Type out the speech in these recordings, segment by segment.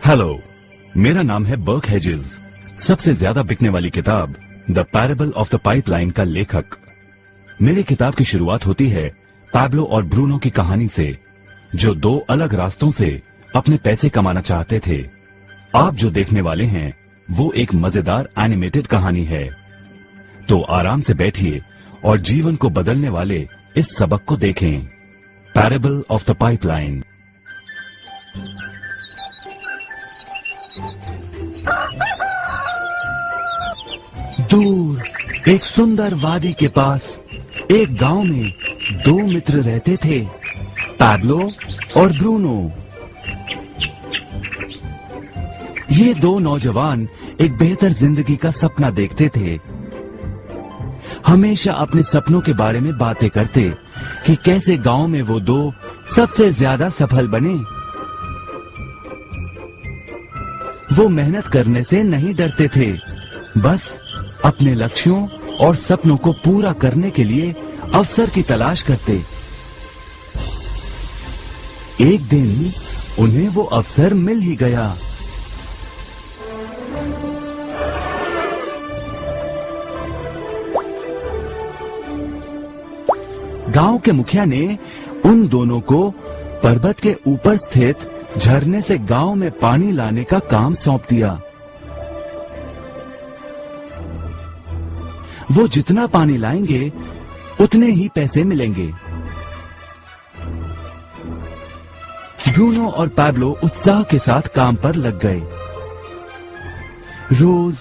Hello, मेरा नाम है बर्क हेजेस। सबसे ज्यादा बिकने वाली किताब the parable of the pipeline का लेखक। मेरी किताब की शुरुआत होती है पैब्लो और ब्रूनो की कहानी से, जो दो अलग रास्तों से अपने पैसे कमाना चाहते थे। आप जो देखने वाले हैं वो एक मजेदार एनिमेटेड कहानी है। तो आराम से बैठिए और जीवन को बदलने वाले इस सबक को देखें, पैरेबल ऑफ द पाइपलाइन। दूर एक सुंदर वादी के पास एक गांव में दो मित्र रहते थे, पैब्लो और ब्रूनो। ये दो नौजवान एक बेहतर जिंदगी का सपना देखते थे। हमेशा अपने सपनों के बारे में बातें करते कि कैसे गांव में वो दो सबसे ज्यादा सफल बने। वो मेहनत करने से नहीं डरते थे, बस अपने लक्ष्यों और सपनों को पूरा करने के लिए अवसर की तलाश करते। एक दिन उन्हें वो अवसर मिल ही गया। गांव के मुखिया ने उन दोनों को पर्वत के ऊपर स्थित झरने से गांव में पानी लाने का काम सौंप दिया। वो जितना पानी लाएंगे उतने ही पैसे मिलेंगे। ब्रूनो और पैब्लो उत्साह के साथ काम पर लग गए। रोज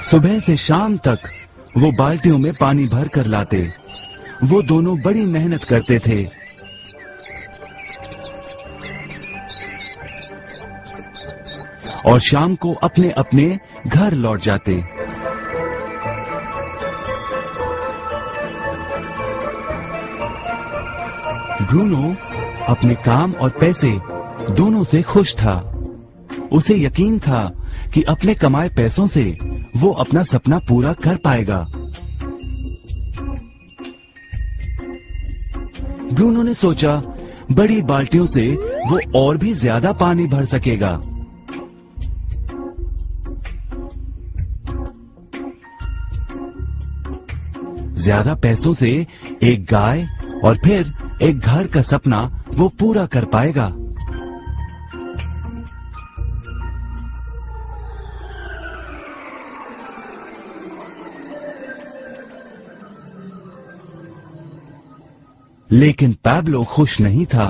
सुबह से शाम तक वो बाल्टियों में पानी भर कर लाते। वो दोनों बड़ी मेहनत करते थे। और शाम को अपने अपने घर लौट जाते। ब्रूनो अपने काम और पैसे दोनों से खुश था। उसे यकीन था कि अपने कमाए पैसों से वो अपना सपना पूरा कर पाएगा। ब्रूनो ने सोचा बड़ी बाल्टियों से वो और भी ज्यादा पानी भर सकेगा। ज्यादा पैसों से एक गाय और फिर एक घर का सपना वो पूरा कर पाएगा। लेकिन पैब्लो खुश नहीं था।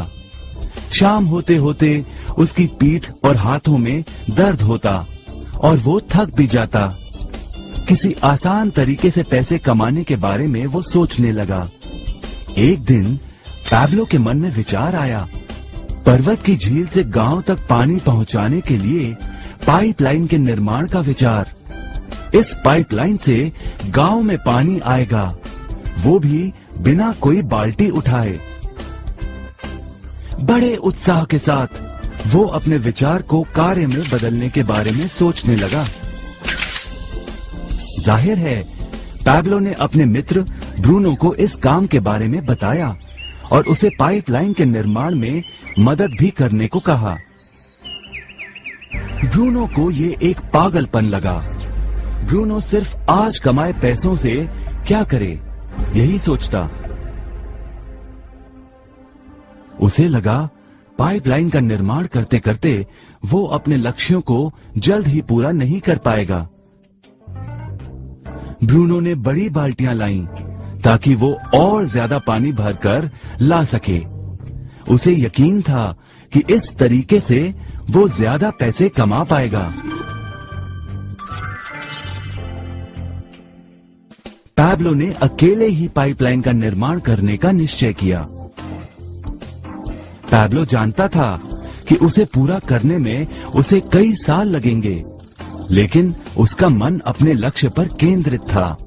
शाम होते होते उसकी पीठ और हाथों में दर्द होता और वो थक भी जाता। किसी आसान तरीके से पैसे कमाने के बारे में वो सोचने लगा। एक दिन पैब्लो के मन में विचार आया, पर्वत की झील से गांव तक पानी पहुंचाने के लिए पाइपलाइन के निर्माण का विचार। इस पाइपलाइन से गांव में पानी आएगा, वो भी बिना कोई बाल्टी उठाए। बड़े उत्साह के साथ वो अपने विचार को कार्य में बदलने के बारे में सोचने लगा। जाहिर है पैब्लो ने अपने मित्र ब्रूनो को इस काम के बारे में बताया और उसे पाइपलाइन के निर्माण में मदद भी करने को कहा। ब्रूनो को ये एक पागलपन लगा। ब्रूनो सिर्फ आज कमाए पैसों से क्या करे, यही सोचता। उसे लगा पाइपलाइन का निर्माण करते करते वो अपने लक्ष्यों को जल्द ही पूरा नहीं कर पाएगा। ब्रूनो ने बड़ी बाल्टियां लाईं ताकि वो और ज्यादा पानी भरकर ला सके। उसे यकीन था कि इस तरीके से वो ज्यादा पैसे कमा पाएगा। पैब्लो ने अकेले ही पाइपलाइन का निर्माण करने का निश्चय किया। पैब्लो जानता था कि उसे पूरा करने में उसे कई साल लगेंगे, लेकिन उसका मन अपने लक्ष्य पर केंद्रित था।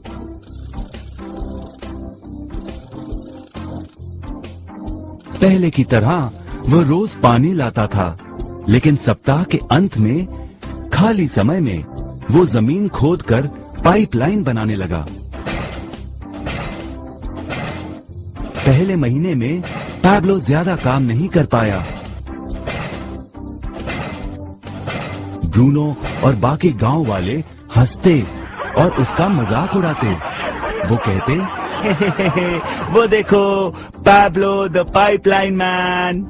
पहले की तरह वह रोज पानी लाता था, लेकिन सप्ताह के अंत में खाली समय में वो जमीन खोदकर पाइपलाइन बनाने लगा। पहले महीने में पैब्लो ज्यादा काम नहीं कर पाया। ब्रूनो और बाकी गांव वाले हंसते और उसका मजाक उड़ाते। वो कहते, हे हे हे हे, वो देखो पैब्लो द पाइपलाइन मैन।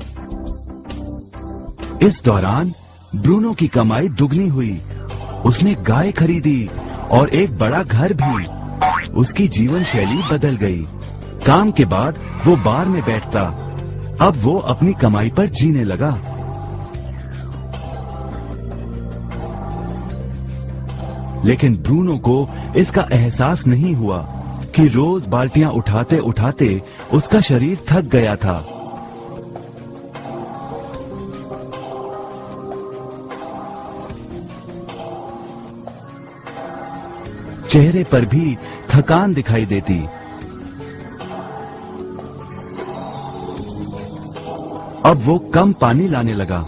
इस दौरान ब्रूनो की कमाई दुगनी हुई। उसने गाय खरीदी और एक बड़ा घर भी। उसकी जीवन शैली बदल गई। काम के बाद वो बार में बैठता। अब वो अपनी कमाई पर जीने लगा। लेकिन ब्रूनो को इसका एहसास नहीं हुआ कि रोज बाल्टियां उठाते उठाते उसका शरीर थक गया था। चेहरे पर भी थकान दिखाई देती। अब वो कम पानी लाने लगा।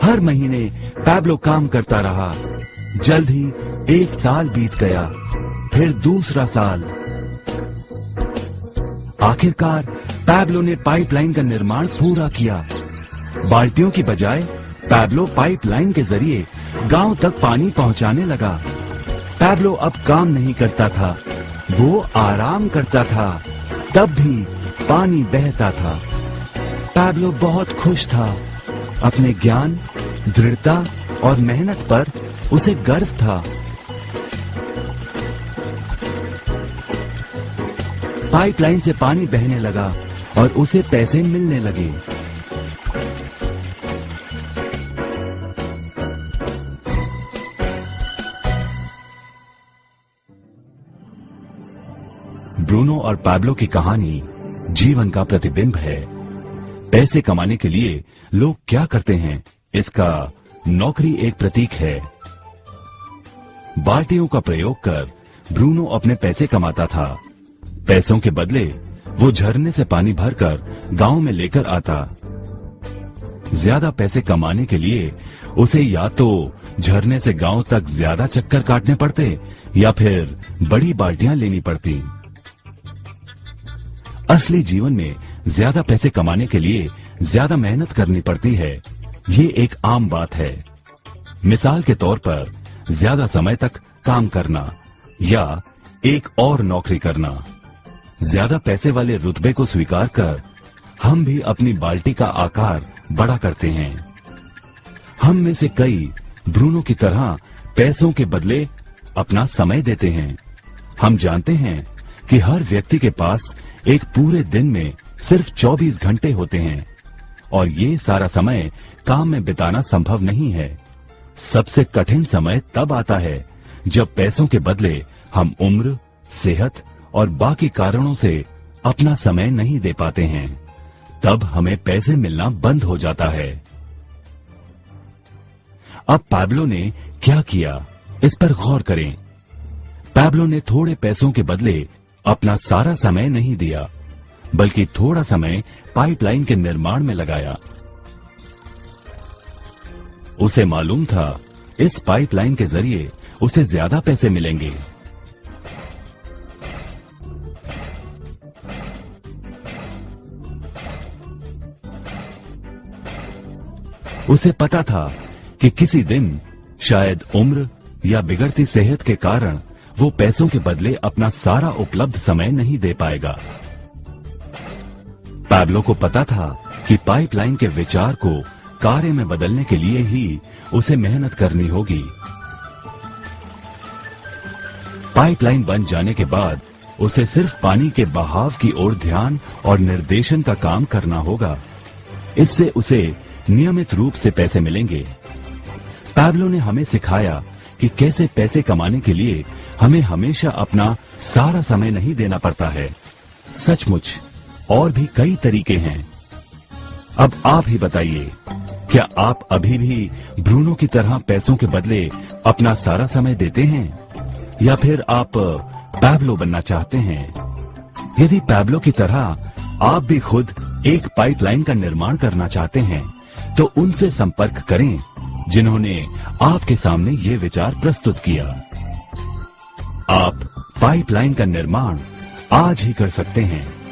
हर महीने पैब्लो काम करता रहा। जल्द ही 1 साल बीत गया, फिर दूसरा साल। आखिरकार पैब्लो ने पाइपलाइन का निर्माण पूरा किया। बाल्टियों की बजाय पैब्लो पाइपलाइन के जरिए गांव तक पानी पहुंचाने लगा। पैब्लो अब काम नहीं करता था, वो आराम करता था, तब भी पानी बहता था। पैब्लो बहुत खुश था। अपने ज्ञान, दृढ़ता और मेहनत पर उसे गर्व था। पाइपलाइन से पानी बहने लगा और उसे पैसे मिलने लगे। ब्रूनो और पैब्लो की कहानी जीवन का प्रतिबिंब है। पैसे कमाने के लिए लोग क्या करते हैं, इसका नौकरी एक प्रतीक है। बाल्टियों का प्रयोग कर ब्रूनो अपने पैसे कमाता था। पैसों के बदले वो झरने से पानी भरकर गांव में लेकर आता। ज्यादा पैसे कमाने के लिए उसे या तो झरने से गांव तक ज्यादा चक्कर काटने पड़ते या फिर बड़ी बाल्टियां लेनी पड़ती। असली जीवन में ज्यादा पैसे कमाने के लिए ज्यादा मेहनत करनी पड़ती है। ये एक आम बात है। मिसाल के तौर पर ज्यादा समय तक काम करना या एक और नौकरी करना। ज्यादा पैसे वाले रुतबे को स्वीकार कर हम भी अपनी बाल्टी का आकार बड़ा करते हैं। हम में से कई ब्रूनो की तरह पैसों के बदले अपना समय देते हैं। हम जानते हैं कि हर व्यक्ति के पास एक पूरे दिन में सिर्फ 24 घंटे होते हैं और ये सारा समय काम में बिताना संभव नहीं है। सबसे कठिन समय तब आता है जब पैसों के बदले हम उम्र, सेहत और बाकी कारणों से अपना समय नहीं दे पाते हैं। तब हमें पैसे मिलना बंद हो जाता है। अब पैब्लो ने क्या किया, इस पर गौर करें। पैब्लो ने थोड़े पैसों के बदले अपना सारा समय नहीं दिया, बल्कि थोड़ा समय पाइपलाइन के निर्माण में लगाया। उसे मालूम था इस पाइपलाइन के जरिए उसे ज्यादा पैसे मिलेंगे। उसे पता था कि किसी दिन शायद उम्र या बिगड़ती सेहत के कारण वो पैसों के बदले अपना सारा उपलब्ध समय नहीं दे पाएगा। पैब्लो को पता था कि पाइपलाइन के विचार को कार्य में बदलने के लिए ही उसे मेहनत करनी होगी। पाइपलाइन बन जाने के बाद उसे सिर्फ पानी के बहाव की ओर ध्यान और निर्देशन का काम करना होगा। इससे उसे नियमित रूप से पैसे मिलेंगे। पैब्लो ने हमें सिखाया कि कैसे पैसे कमाने के लिए हमें हमेशा अपना सारा समय नहीं देना पड़ता है। सचमुच और भी कई तरीके हैं। अब आप ही बताइए, क्या आप अभी भी ब्रूनो की तरह पैसों के बदले अपना सारा समय देते हैं या फिर आप पैब्लो बनना चाहते हैं? यदि पैब्लो की तरह आप भी खुद एक पाइपलाइन का निर्माण करना चाहते हैं तो उनसे संपर्क करें जिन्होंने आपके सामने ये विचार प्रस्तुत किया। आप पाइपलाइन का निर्माण आज ही कर सकते हैं।